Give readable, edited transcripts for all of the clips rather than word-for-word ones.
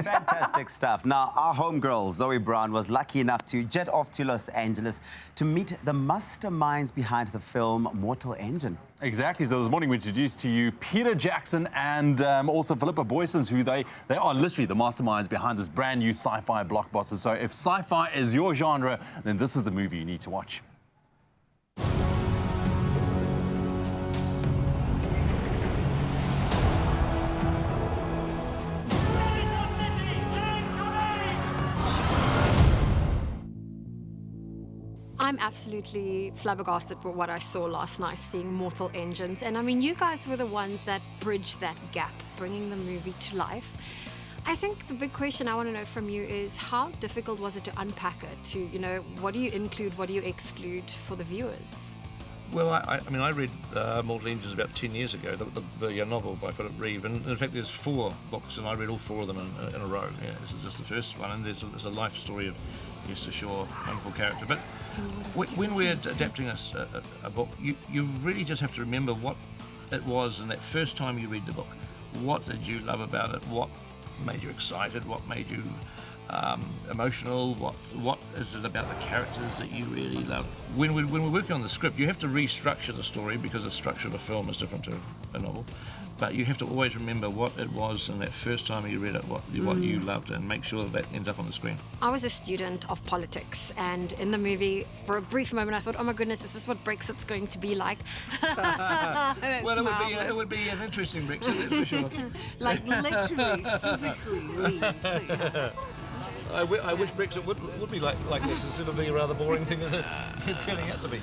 Fantastic stuff. Now, our homegirl, Zoe Brown, was lucky enough to jet off to Los Angeles to meet the masterminds behind the film Mortal Engine. Exactly. So this morning we introduced to you Peter Jackson and also Philippa Boyens, who they are literally the masterminds behind this brand new sci-fi blockbuster. So if sci-fi is your genre, then this is the movie you need to watch. I'm absolutely flabbergasted with what I saw last night, seeing Mortal Engines. And I mean, you guys were the ones that bridged that gap, bringing the movie to life. I think the big question I want to know from you is how difficult was it to unpack it, to, you know, what do you include, what do you exclude for the viewers? Well, I mean, I read Mortal Engines about 10 years ago, the novel by Philippa Boyens, and in fact there's 4 books, and I read all 4 of them in a row. Yeah, this is just the first one, and there's a life story of Esther Shaw, wonderful character. But when we're adapting a book, you really just have to remember what it was in that first time you read the book. What did you love about it? What made you excited? What made you emotional? What is it about the characters that you really love? When we're working on the script, you have to restructure the story because the structure of a film is different to a novel. But you have to always remember what it was in that first time you read it, what you loved, and make sure that ends up on the screen. I was a student of politics, and in the movie, for a brief moment, I thought, oh my goodness, is this what Brexit's going to be like? Well, it would be an interesting Brexit, that's for sure. Like literally, physically. I wish Brexit would be like this instead of the rather boring thing that it's turning out to be.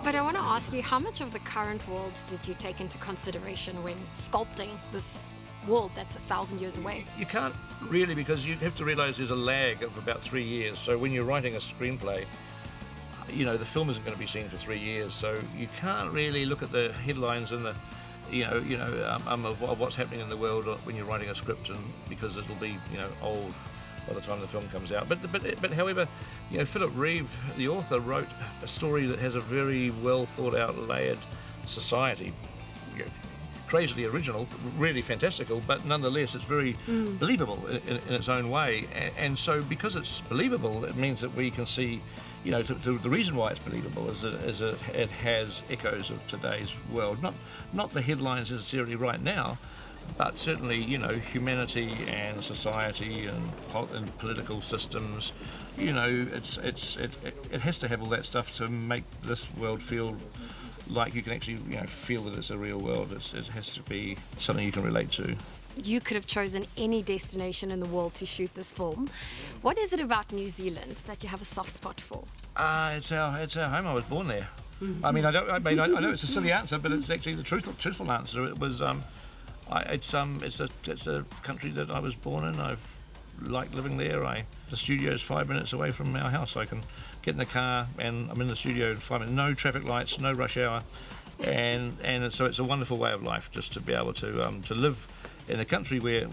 But I want to ask you, how much of the current world did you take into consideration when sculpting this world that's 1,000 years away? You can't really, because you have to realise there's a lag of about 3 years. So when you're writing a screenplay, you know, the film isn't going to be seen for 3 years. So you can't really look at the headlines and the, of what's happening in the world when you're writing a script, and because it'll be, old by the time the film comes out. But however, Philip Reeve, the author, wrote a story that has a very well thought out, layered society. Crazily original, really fantastical, but nonetheless it's very believable in its own way. And so because it's believable, it means that we can see, the reason why it's believable is that it has echoes of today's world. Not the headlines necessarily right now, but certainly, humanity and society and political systems, it has to have all that stuff to make this world feel like you can actually, feel that it's a real world. It has to be something you can relate to. You could have chosen any destination in the world to shoot this film. What is it about New Zealand that you have a soft spot for? It's our home. I was born there. I mean, I know it's a silly answer, but it's actually the truthful answer. It was. It's a country that I was born in. I've liked living there. The studio is 5 minutes away from our house. I can get in the car and I'm in the studio in 5 minutes. No traffic lights, no rush hour, and so it's a wonderful way of life just to be able to live in a country where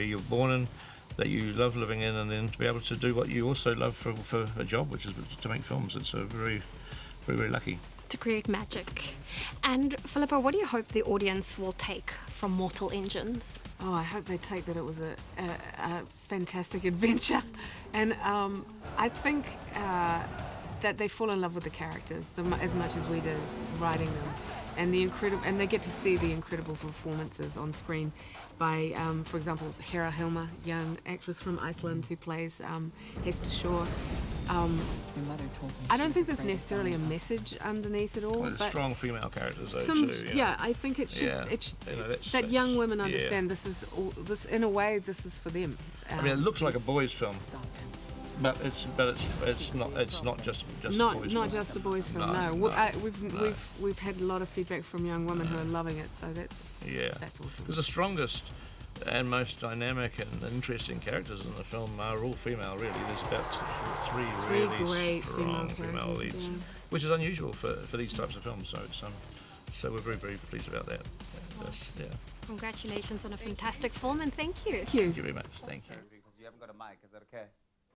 you're born in, that you love living in, and then to be able to do what you also love for a job, which is to make films. It's a very, very, very lucky. To create magic. And Philippa, what do you hope the audience will take from Mortal Engines? Oh, I hope they take that it was a fantastic adventure, and I think that they fall in love with the characters as much as we did writing them, and they get to see the incredible performances on screen by, for example, Hera Hilma, young actress from Iceland who plays Esther Shaw. Your mother told me. I don't think there's necessarily a message underneath it all. Well, there's strong female characters though too. Yeah, I think it should. That young women understand this is in a way. This is for them. I mean, it looks like a boys' film, but it's not just a boys' film. Not just a boys' film. No. We've had a lot of feedback from young women who are loving it. So that's awesome. Because the strongest and most dynamic and interesting characters in the film are all female, really. There's about three really great strong female leads, which is unusual for these types of films. So we're very, very pleased about that. Congratulations on a fantastic film, and thank you. Thank you. Thank you very much. Thank you. Because you haven't got a mic, is that okay?